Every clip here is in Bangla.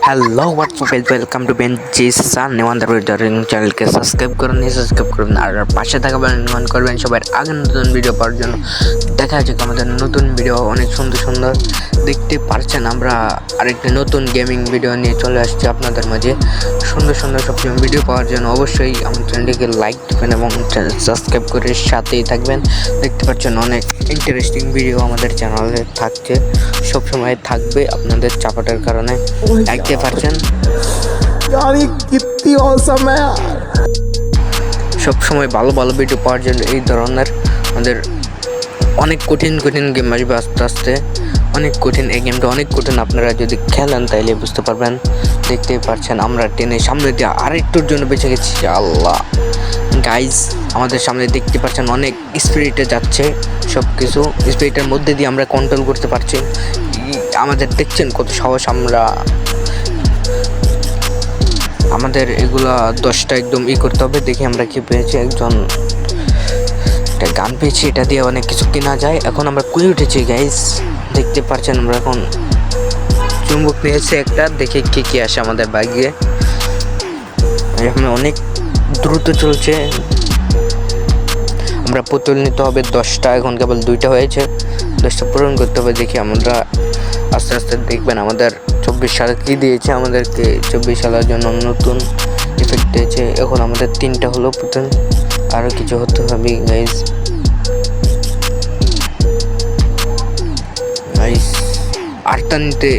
Hello what's up guys welcome to बेंचिसन নিবন্ধন চ্যানেলকে সাবস্ক্রাইব করুন আর পাশে থাকা বেল আইকন করবেন সবার আগে নতুন ভিডিও পাওয়ার জন্য। দেখা যাচ্ছে আমাদের নতুন ভিডিও অনেক সুন্দর সুন্দর দেখতে পারছেন। আমরা আরেকটি নতুন গেমিং ভিডিও নিয়ে চলে আসছি আপনাদের মাঝে। সুন্দর সুন্দর সব ভিডিও পাওয়ার জন্য অবশ্যই আমার চ্যানেলটিকে লাইক দিবেন এবং সাবস্ক্রাইব করে সাথেই থাকবেন। দেখতে পাচ্ছেন অনেক ইন্টারেস্টিং ভিডিও আমাদের চ্যানেলে থাকছে, সবসময় থাকবে আপনাদের চাপাটার কারণে। দেখতে পাচ্ছেন সব সময় ভালো ভালো ভিডিও পাওয়ার জন্য এই ধরনের আমাদের অনেক কঠিন গেম আসবে আস্তে আস্তে। অনেক কঠিন, এই গেমটা অনেক কঠিন, আপনারা যদি খেলেন তাইলে বুঝতে পারবেন। দেখতেই পাচ্ছেন আমরা ট্রেনের সামনে দিয়ে আরেকটুর জন্য বেঁচে গেছি। আল্লাহ গাইজ, আমাদের সামনে দেখতে পাচ্ছেন অনেক স্পিডে যাচ্ছে, সব কিছু স্পিডের মধ্যে দিয়ে আমরা কন্ট্রোল করতে পারছি। আমাদের দেখছেন কত সাহস। আমাদের এগুলা 10টা একদম করতে হবে। দেখি আমরা কি পেয়েছি, একজন একটা গান পেয়েছি, এটা দিয়ে অনেক কিছু কেনা যায়। এখন আমরা কই উঠেছি গাইজ, দেখতে পাচ্ছেন আমরা এখন চুম্বক পেয়েছি একটা। দেখে কি আসে আমাদের বাইকে। এখন অনেক দ্রুত চলছে। আমরা পুতুল নিতে হবে 10টা, এখন কেবল 2টা হয়েছে, 10টা পূরণ করতে হবে। দেখি আমরা আস্তে আস্তে দেখবেন আমাদের 24 সালে কী দিয়েছে আমাদেরকে। 24 সালের জন্য নতুন ইফেক্ট দিয়েছে। এখন আমাদের 3টা হলো পুতুল, আরও কিছু হতে হবে গাইজ। 8টা নিতে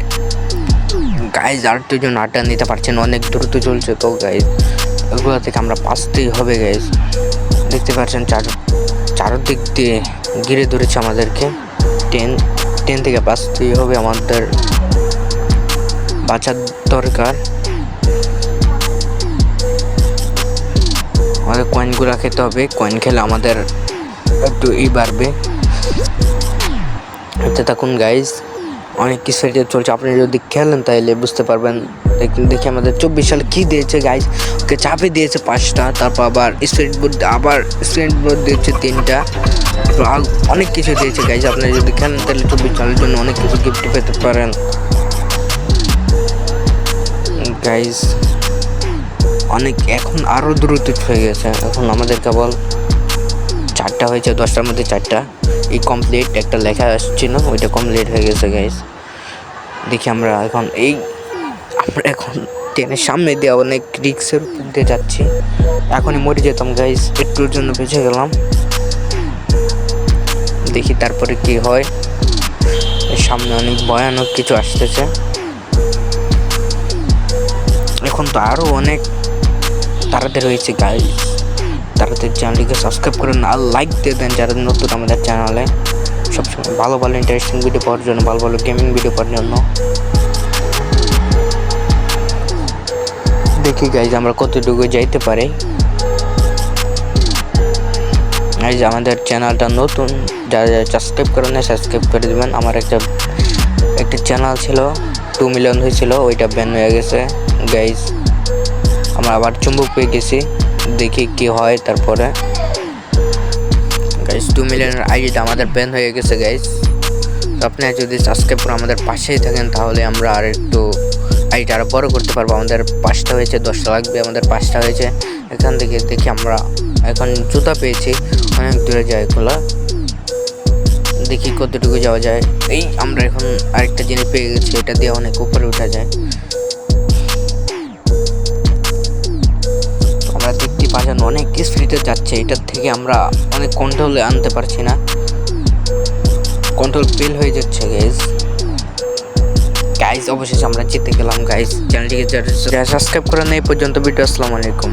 গাইজ, 8টার জন্য 8টা নিতে পারছেন, অনেক দ্রুত চলছে। তো গাইজ এগুলো থেকে আমরা বাঁচতেই হবে গাইজ। দেখতে পাচ্ছেন চারদিক দিয়ে ঘিরে ধরেছে আমাদেরকে। ট্রেন থেকে বাঁচতেই হবে, আমাদের বাঁচার দরকার। আমাদের কয়েনগুলো খেতে হবে, কয়েন খেলে আমাদের একটু বাড়বে। এতে থাকুন গাইজ, অনেক কিছু চলছে। আপনি যদি খেলেন তাহলে বুঝতে পারবেন। দেখি আমাদের 24 সালে কী দিয়েছে গাইজ। ওকে চাপে দিয়েছে 5টা, তারপর আবার স্পিড বোর্ড দিয়েছে 3টা, অনেক কিছু দিয়েছে গাইজ। আপনি যদি খেলেন তাহলে 24 সালের জন্য অনেক কিছু গিফট পেতে পারেন গাইজ। অনেক এখন আরও দ্রুত হয়ে গেছে। এখন আমাদের কেবল 4টা হয়েছে, 10টার মধ্যে 4টা। এই কমপ্লিট একটা লেখা আসছিল, ওইটা কমপ্লিট হয়ে গেছে গাইজ। দেখি আমরা এখন এখন ট্রেনের সামনে দিয়ে অনেক রিক্সের উপর দিয়ে যাচ্ছি। এখনই মরে যেতাম গাইজ, একটুর জন্য বেঁচে গেলাম। দেখি তারপরে কি হয়। সামনে অনেক ভয়ানক কিছু আসতেছে। এখন তো আরও অনেক তাড়াতাড়ি হয়েছে গাইজ। তাড়াতাড়ি চ্যানেলটিকে সাবস্ক্রাইব করেন আর লাইক দিয়ে দেন যারা নতুন আমাদের চ্যানেলে। সবসময় ভালো ভালো ইন্টারেস্টিং ভিডিও পাওয়ার জন্য, ভালো ভালো গেমিং ভিডিও পাওয়ার জন্য। দেখি গাইজ আমরা কতটুকু যাইতে পারি। গাইজ আমাদের চ্যানেলটা নতুন, যারা সাবস্ক্রাইব করেন না সাবস্ক্রাইব করে দেবেন। আমার একটা চ্যানেল ছিল, 2 মিলিয়ন হয়েছিল, ওইটা ব্যান হয়ে গেছে গাইজ। আমরা আবার চুম্বক পেয়ে গেছি, দেখি কি হয় তারপরে গাইজ। 2 মিলিয়নের আইডিটা আমাদের ব্যান হয়ে গেছে গাইজ। তো আপনারা যদি সাবস্ক্রাইব করে আমাদের পাশেই থাকেন তাহলে আমরা আর একটু আইডিটা আরও বড় করতে পারবো। আমাদের 5টা হয়েছে, 10টা লাগবে। আমাদের 5টা হয়েছে। এখান থেকে দেখি আমরা এখন জুতা পেয়েছি, অনেক দূরে যায় এগুলো। দেখি কতটুকু যাওয়া যায়। আমরা এখন আরেকটা জিনিস পেয়ে গেছি, এটা দিয়ে অনেক উপরে উঠা যায়। আমরা দেখতে পাচ্ছেন অনেক স্পিডে যাচ্ছে, এটার থেকে আমরা অনেক কন্ট্রোলে আনতে পারছি না, কন্ট্রোল ফেল হয়ে যাচ্ছে গাইজ। অবশেষে আমরা জিতে গেলাম গাইজ। চ্যানেলটিকে যারা সাবস্ক্রাইব করেন এই পর্যন্ত ভিডিও। আসসালামু আলাইকুম।